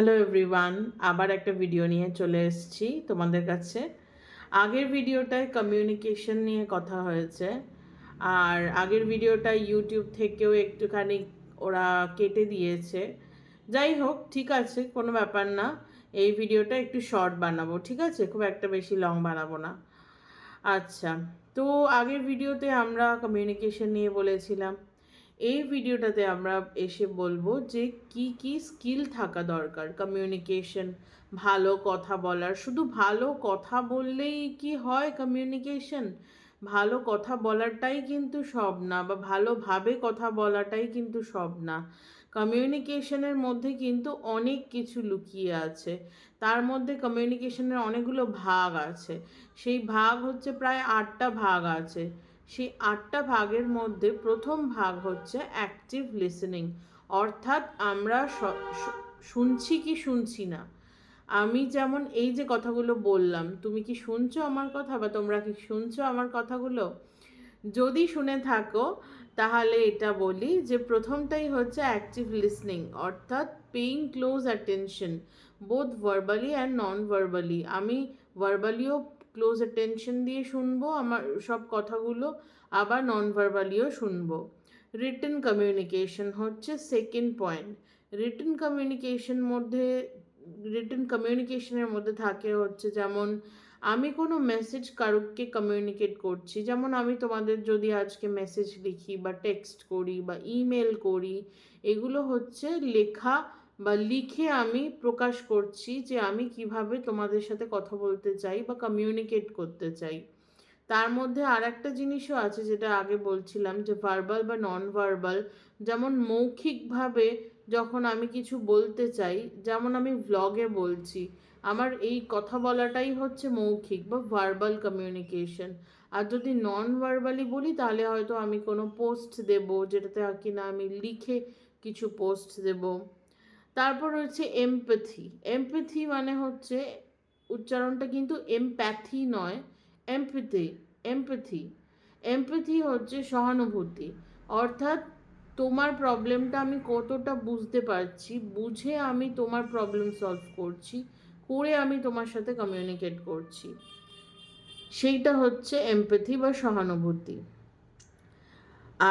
Hello everyone, আবার একটা video নিয়ে চলে এসেছি তোমাদের কাছে। আগের ভিডিওটায় কমিউনিকেশন নিয়ে কথা হয়েছে, আর আগের ভিডিওটা ইউটিউব থেকেও একটুখানি ওরা কেটে দিয়েছে। যাই হোক, ঠিক আছে, কোনো ব্যাপার না। এই ভিডিওটা একটু শর্ট বানাবো, ঠিক আছে? খুব একটা বেশি লং বানাবো না। আচ্ছা, তো আগের ভিডিওতে আমরা কমিউনিকেশন নিয়ে বলেছিলাম। এই ভিডিওটাতে আমরা এসে বলবো যে কি কি স্কিল থাকা দরকার কমিউনিকেশন, ভালো কথা বলার। শুধু ভালো কথা বললেই কি হয় কমিউনিকেশন? ভালো কথা বলাটাই কিন্তু সব না, বা ভালোভাবে কথা বলাটাই কিন্তু সব না। কমিউনিকেশনের মধ্যে কিন্তু অনেক কিছু লুকিয়ে আছে। তার মধ্যে কমিউনিকেশনের অনেকগুলো ভাগ আছে। সেই ভাগ হচ্ছে প্রায় 8টা ভাগ আছে। সেই 8টা ভাগের মধ্যে প্রথম ভাগ হচ্ছে অ্যাক্টিভ লিসেনিং, অর্থাৎ আমরা শুনছি কি শুনছি না। আমি যেমন এই যে কথাগুলো বললাম, তুমি কি শুনছো আমার কথা, বা তোমরা কি শুনছো আমার কথাগুলো? যদি শুনে থাকো তাহলে এটা বলি যে প্রথমটাই হচ্ছে অ্যাক্টিভ লিসনিং, অর্থাৎ paying close attention, both verbally and non verbally. আমি ভার্বালিও ক্লোজ অ্যাটেনশন দিয়ে শুনবো আমার সব কথাগুলো, আবার নন ভার্বালিও শুনবো। রিটেন কমিউনিকেশন হচ্ছে সেকেন্ড পয়েন্ট। রিটেন কমিউনিকেশন মধ্যে রিটেন কমিউনিকেশনের মধ্যে থাকে হচ্ছে, যেমন আমি কোনো মেসেজ কারুকে কমিউনিকেট করছি, যেমন আমি তোমাদের যদি আজকে মেসেজ লিখি বা টেক্সট করি বা ইমেল করি, এগুলো হচ্ছে লেখা বা লিখে আমি প্রকাশ করছি যে আমি কিভাবে তোমাদের সাথে কথা বলতে চাই বা কমিউনিকেট করতে চাই। তার মধ্যে আর একটা জিনিসও আছে যেটা আগে বলছিলাম, যে ভার্বাল বা নন ভার্বাল। যেমন মৌখিকভাবে যখন আমি কিছু বলতে চাই, যেমন আমি ভ্লগে বলছি, আমার এই কথা বলাটাই হচ্ছে মৌখিক বা ভার্বাল কমিউনিকেশন। আর যদি নন ভার্বালি বলি তাহলে হয়তো আমি কোনো পোস্ট দেব, যেটাতে কিনা আমি লিখে কিছু পোস্ট দেব। তারপর হচ্ছে এমপ্যাথি। এমপ্যাথি মানে হচ্ছে, উচ্চারণটা কিন্তু এমপ্যাথি নয়, এমপ্যাথি। এমপ্যাথি এমপ্যাথি হচ্ছে সহানুভূতি, অর্থাৎ তোমার প্রবলেমটা আমি কতটা বুঝতে পারছি, বুঝে আমি তোমার প্রবলেম সলভ করছি, করে আমি তোমার সাথে কমিউনিকেট করছি, সেইটা হচ্ছে এমপ্যাথি বা সহানুভূতি।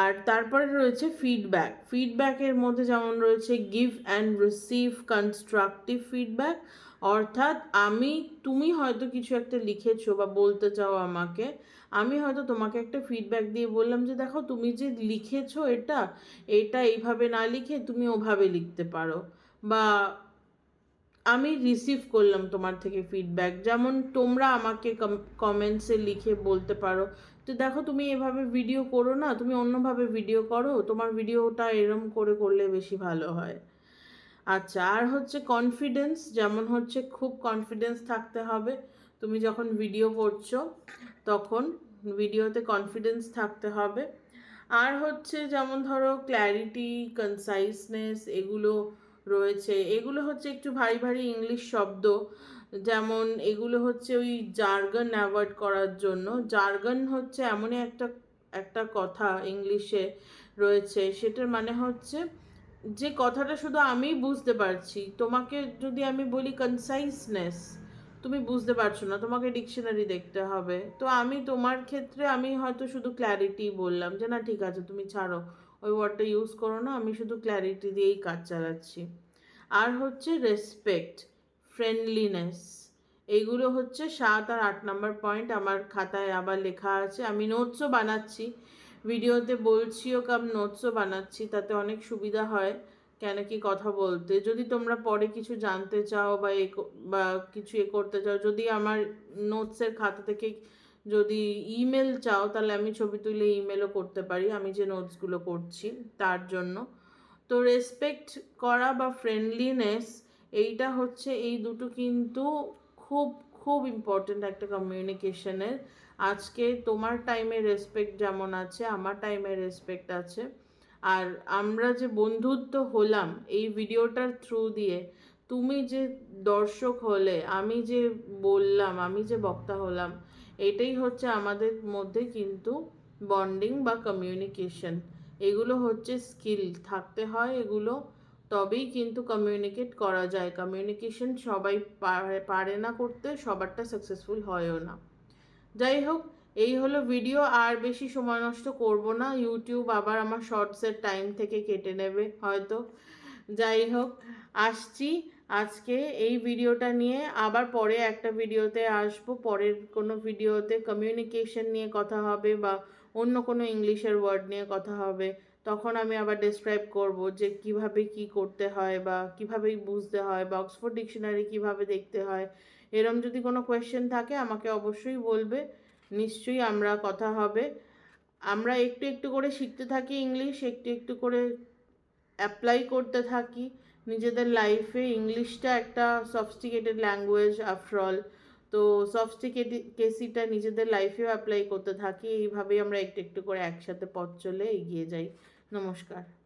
আর তারপরে রয়েছে ফিডব্যাক। ফিডব্যাকের মধ্যে যেমন রয়েছে give and receive constructive feedback, অর্থাৎ তুমি হয়তো কিছু একটা লিখেছো বা বলতে চাও আমাকে, আমি হয়তো তোমাকে একটা ফিডব্যাক দিয়ে বললাম যে দেখো, তুমি যে লিখেছো এটা এটা এইভাবে না লিখে তুমি ওভাবে লিখতে পারো। বা আমি রিসিভ করলাম তোমার থেকে ফিডব্যাক, যেমন তোমরা আমাকে কমেন্টসে লিখে বলতে পারো তো দেখো, তুমি এভাবে ভিডিও করো না, তুমি অন্যভাবে ভিডিও করো, তোমার ভিডিওটা এরম করে করলে বেশি ভালো হয়। আচ্ছা, আর হচ্ছে কনফিডেন্স, যেমন হচ্ছে খুব কনফিডেন্স থাকতে হবে। তুমি যখন ভিডিও করছো তখন ভিডিওতে কনফিডেন্স থাকতে হবে। আর হচ্ছে যেমন ধরো ক্ল্যারিটি, কনসাইসনেস, এগুলো রয়েছে। এগুলো হচ্ছে একটু ভারী ভারী ইংলিশ শব্দ, যেমন এগুলো হচ্ছে ওই জার্গন অ্যাভয়েড করার জন্য। জার্গন হচ্ছে এমনই একটা একটা কথা ইংলিশে রয়েছে, সেটার মানে হচ্ছে যে কথাটা শুধু আমিই বুঝতে পারছি। তোমাকে যদি আমি বলি কনসাইসনেস, তুমি বুঝতে পারছো না, তোমাকে ডিকশনারি দেখতে হবে। তো আমি তোমার ক্ষেত্রে আমি হয়তো শুধু ক্ল্যারিটি বললাম যে না ঠিক আছে, তুমি ছাড়ো, ওই ওয়ার্ডটা ইউজ করো না, আমি শুধু ক্ল্যারিটি দিয়েই কাজ চালাচ্ছি। আর হচ্ছে রেসপেক্ট, ফ্রেন্ডলিনেস, এইগুলো হচ্ছে 7 আর 8 নম্বর পয়েন্ট। আমার খাতায় আবার লেখা আছে, আমি নোটসও বানাচ্ছি, ভিডিওতে বলছিও কাম নোটসও বানাচ্ছি, তাতে অনেক সুবিধা হয় কেন কি কথা বলতে। যদি তোমরা পরে কিছু জানতে চাও বা বা কিছু করতে চাও, যদি আমার নোটসের খাতা থেকে যদি ইমেল চাও, তাহলে আমি ছবি তুলে ইমেলও করতে পারি, আমি যে নোটসগুলো করছি তার জন্য। তো রেসপেক্ট করা বা ফ্রেন্ডলিনেস, এইটা হচ্ছে, এই দুটো কিন্তু খুব খুব ইম্পর্টেন্ট একটা কমিউনিকেশনের। আজকে তোমার টাইমে রেসপেক্ট যেমন আছে, আমার টাইমে রেসপেক্ট আছে। আর আমরা যে বন্ধুত্ব হলাম এই ভিডিওটার থ্রু দিয়ে, তুমি যে দর্শক হলে, আমি যে বললাম, আমি যে বক্তা হলাম, এটাই হচ্ছে আমাদের মধ্যে কিন্তু বন্ডিং বা কমিউনিকেশন। এগুলো হচ্ছে স্কিল থাকতে হয়, এগুলো তবেই কিন্তু কমিউনিকেট করা যায়। কমিউনিকেশন সবাই পারে না করতে, সবারটা সাকসেসফুল হয়ও না। যাই হোক, এই হলো ভিডিও, আর বেশি সময় নষ্ট করব না, ইউটিউব আবার আমার শর্টসের টাইম থেকে কেটে নেবে হয়তো। যাই হোক, আসছি আজকে এই ভিডিওটা নিয়ে, আবার পরে একটা ভিডিওতে আসবো, পরের কোনো ভিডিওতে কমিউনিকেশন নিয়ে কথা হবে বা অন্য কোনো ইংলিশের ওয়ার্ড নিয়ে কথা হবে। তখন আমি আবার ডেসক্রাইব করব যে কিভাবে কি করতে হয় বা কিভাবে বুঝতে হয় বা অক্সফোর্ড ডিকশনারি কিভাবে দেখতে হয়। এরম যদি কোনো কোয়েশ্চেন থাকে আমাকে অবশ্যই বলবে, নিশ্চয়ই আমরা কথা হবে। আমরা একটু একটু করে শিখতে থাকি ইংলিশ, একটু একটু করে অ্যাপ্লাই করতে থাকি নিজেদের লাইফে। ইংলিশটা একটা সফিস্টিকেটেড ল্যাঙ্গুয়েজ আফটার অল, তো সফিস্টিকেসিটা নিজেদের লাইফেও অ্যাপ্লাই করতে থাকি। এইভাবেই আমরা একটু একটু করে একসাথে পথ চলে এগিয়ে যাই। নমস্কার।